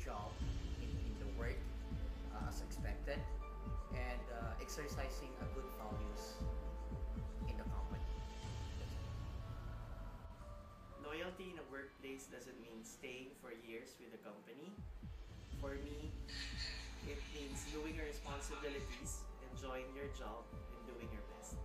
job in the work as expected, and exercising a good values in the company. Loyalty in a workplace doesn't mean staying for years with the company. For me, it means doing your responsibilities, enjoying your job, and doing your best.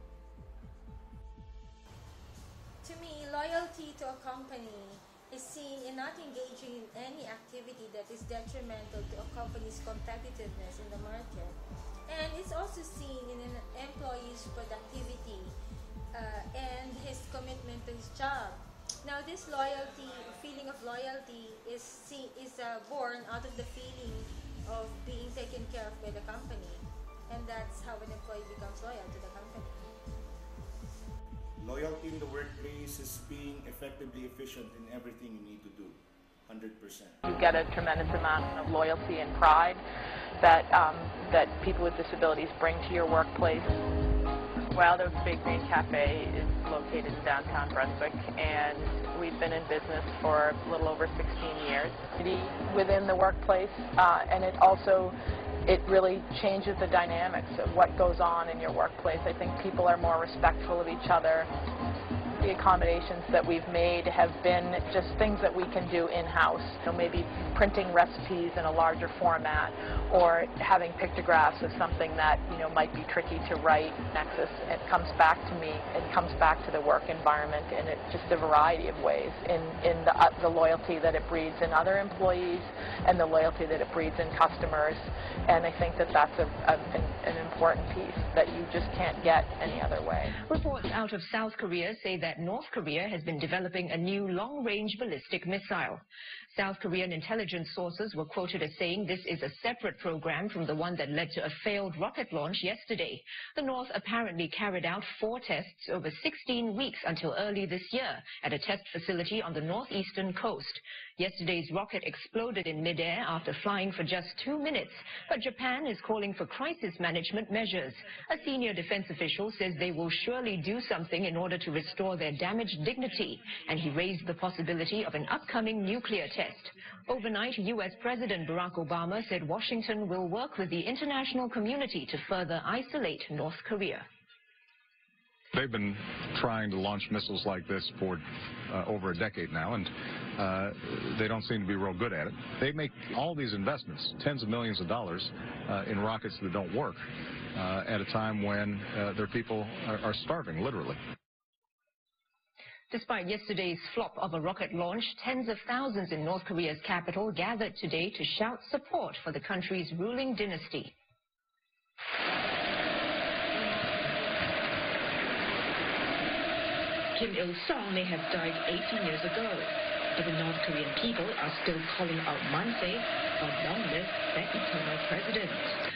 To me, loyalty to a company is seen in not engaging in any activity that is detrimental to a company's competitiveness in the market. And it's also seen in an employee's productivity and his commitment to his job. Now, this loyalty, feeling of loyalty, is born out of the feeling of being taken care of by the company, and that's how an employee becomes loyal to the company. Loyalty in the workplace is being effectively efficient in everything you need to do, 100%. You get a tremendous amount of loyalty and pride that people with disabilities bring to your workplace. Wild Oats Bakery and Cafe is located in downtown Brunswick, and we've been in business for a little over 16 years. Within the workplace, and it really changes the dynamics of what goes on in your workplace. I think people are more respectful of each other. The accommodations that we've made have been just things that we can do in-house. Maybe printing recipes in a larger format, or having pictographs of something that might be tricky to write. Nexus, it comes back to me. It comes back to the work environment in just a variety of ways. In the loyalty that it breeds in other employees, and the loyalty that it breeds in customers. And I think that that's an important piece that you just can't get any other way. Reports out of South Korea say that North Korea has been developing a new long-range ballistic missile. South Korean intelligence sources were quoted as saying this is a separate program from the one that led to a failed rocket launch yesterday. The North apparently carried out 4 tests over 16 weeks until early this year at a test facility on the northeastern coast. Yesterday's rocket exploded in midair after flying for just 2 minutes, but Japan is calling for crisis management measures. A senior defense official says they will surely do something in order to restore their damaged dignity, and he raised the possibility of an upcoming nuclear test. Overnight, U.S. President Barack Obama said Washington will work with the international community to further isolate North Korea. They've been trying to launch missiles like this for over a decade now, and they don't seem to be real good at it. They make all these investments, tens of millions of dollars, in rockets that don't work at a time when their people are starving, literally. Despite yesterday's flop of a rocket launch, tens of thousands in North Korea's capital gathered today to shout support for the country's ruling dynasty. Kim Il-sung may have died 18 years ago, but the North Korean people are still calling out Manse, or long live their eternal president.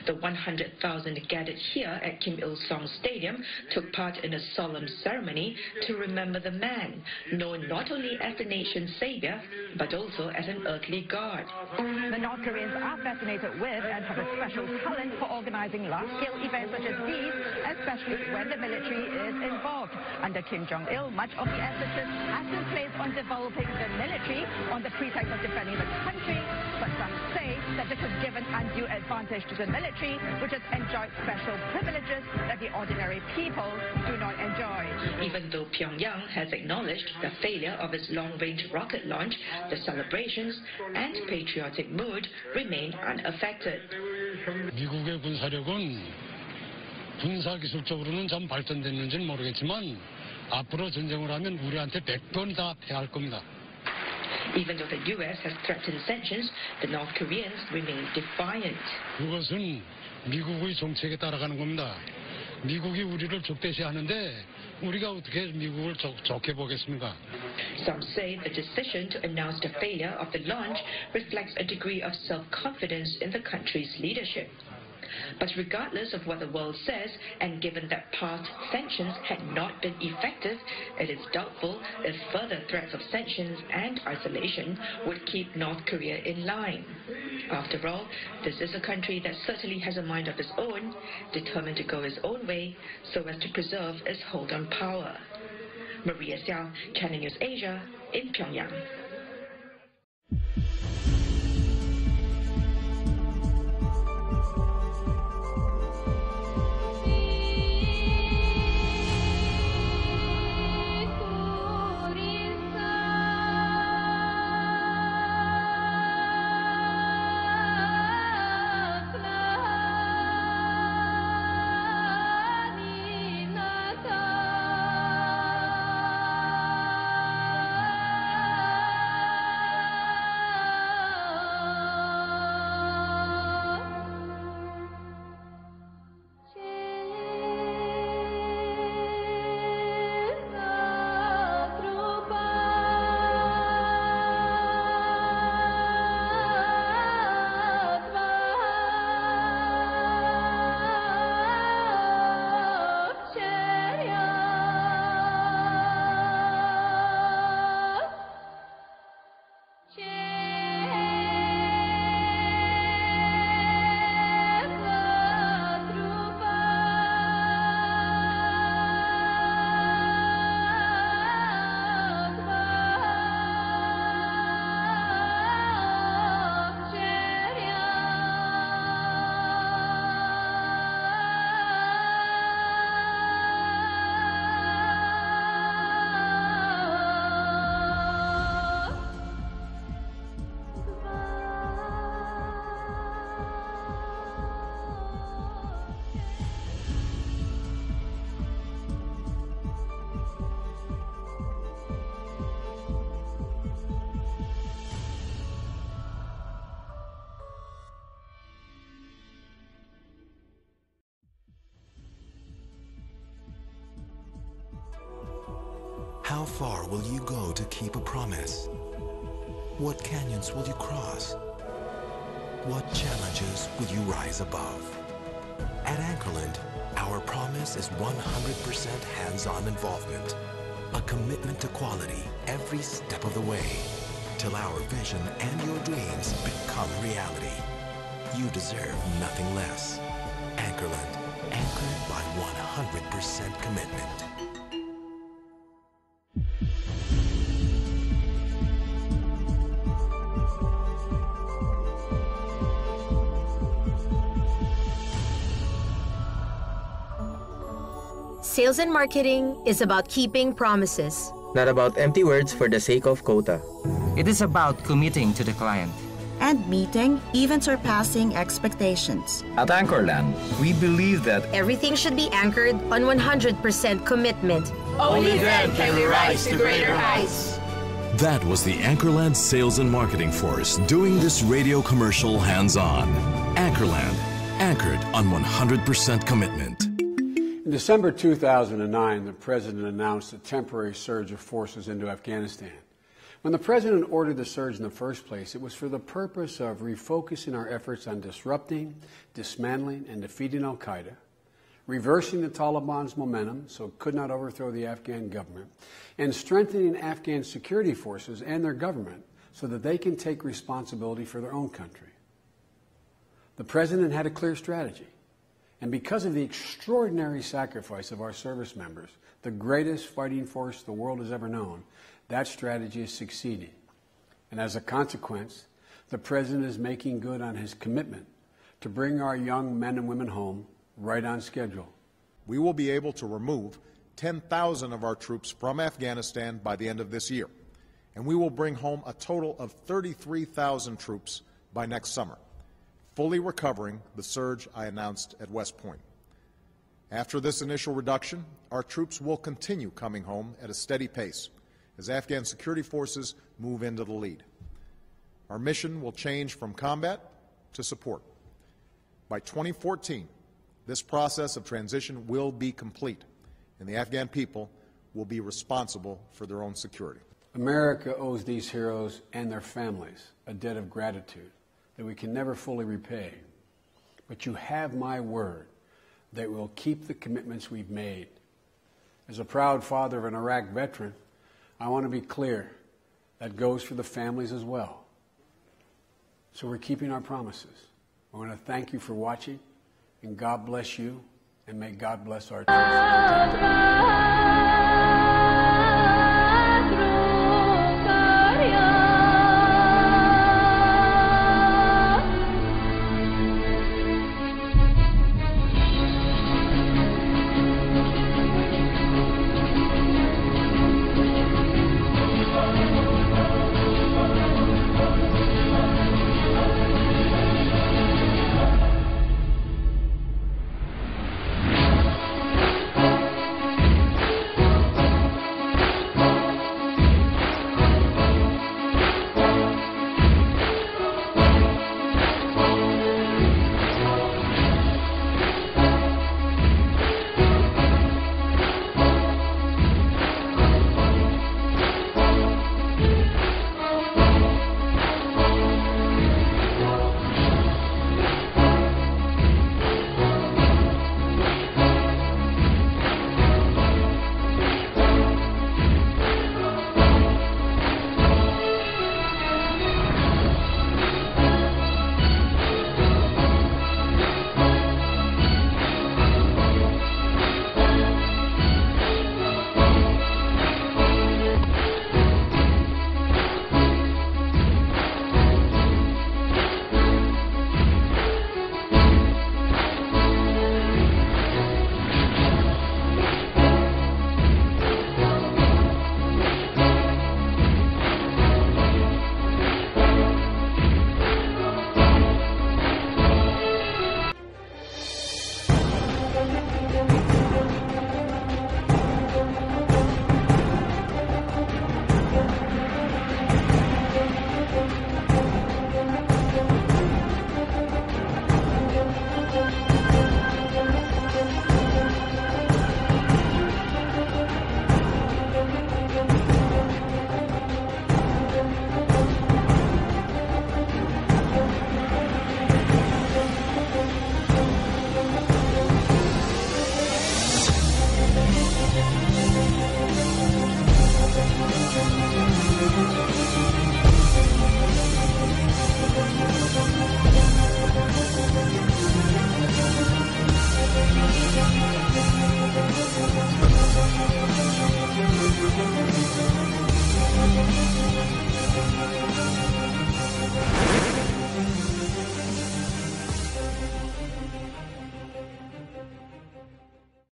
The 100,000 gathered here at Kim Il-sung Stadium took part in a solemn ceremony to remember the man, known not only as the nation's savior, but also as an earthly god. The North Koreans are fascinated with and have a special talent for organizing large-scale events such as these, especially when the military is involved. Under Kim Jong-il, much of the emphasis has been placed on developing the military on the pretext of defending the country, but some say that this has given undue advantage to the military, which has enjoyed special privileges that the ordinary people do not enjoy. Even though Pyongyang has acknowledged the failure of its long-range rocket launch, the celebrations and patriotic mood remain unaffected. 미국의 군사력은 군사기술적으로는 좀 발전됐는지는 모르겠지만 앞으로 전쟁을 하면 우리한테 100번 다 패할 겁니다. Even though the U.S. has threatened sanctions, the North Koreans remain defiant. 그것은 미국의 정책에 따라가는 겁니다. 미국이 우리를 적대시하는데 우리가 어떻게 미국을 좋게 보겠습니까? Some say the decision to announce the failure of the launch reflects a degree of self-confidence in the country's leadership. But regardless of what the world says, and given that past sanctions had not been effective, it is doubtful if further threats of sanctions and isolation would keep North Korea in line. After all, this is a country that certainly has a mind of its own, determined to go its own way so as to preserve its hold on power. Maria Xiao, Channel News Asia, in Pyongyang. far will you go to keep a promise? What canyons will you cross? What challenges will you rise above? At Anchorland, our promise is 100% hands-on involvement. A commitment to quality every step of the way, till our vision and your dreams become reality. You deserve nothing less. Anchorland, anchored by 100% commitment. Sales and marketing is about keeping promises. Not about empty words for the sake of quota. It is about committing to the client. And meeting, even surpassing expectations. At Anchorland, we believe that everything should be anchored on 100% commitment. Only then can we rise to greater heights. That was the Anchorland Sales and Marketing Force doing this radio commercial hands-on. Anchorland, anchored on 100% commitment. In December 2009, the President announced a temporary surge of forces into Afghanistan. When the President ordered the surge in the first place, it was for the purpose of refocusing our efforts on disrupting, dismantling, and defeating al-Qaeda, reversing the Taliban's momentum so it could not overthrow the Afghan government, and strengthening Afghan security forces and their government so that they can take responsibility for their own country. The President had a clear strategy, and because of the extraordinary sacrifice of our service members, the greatest fighting force the world has ever known, that strategy is succeeding. And as a consequence, the President is making good on his commitment to bring our young men and women home right on schedule. We will be able to remove 10,000 of our troops from Afghanistan by the end of this year, and we will bring home a total of 33,000 troops by next summer, fully recovering the surge I announced at West Point. After this initial reduction, our troops will continue coming home at a steady pace as Afghan security forces move into the lead. Our mission will change from combat to support. By 2014, this process of transition will be complete, and the Afghan people will be responsible for their own security. America owes these heroes and their families a debt of gratitude that we can never fully repay. But you have my word that we'll keep the commitments we've made. As a proud father of an Iraq veteran, I want to be clear, that goes for the families as well. So we're keeping our promises. I want to thank you for watching, and God bless you, and may God bless our church.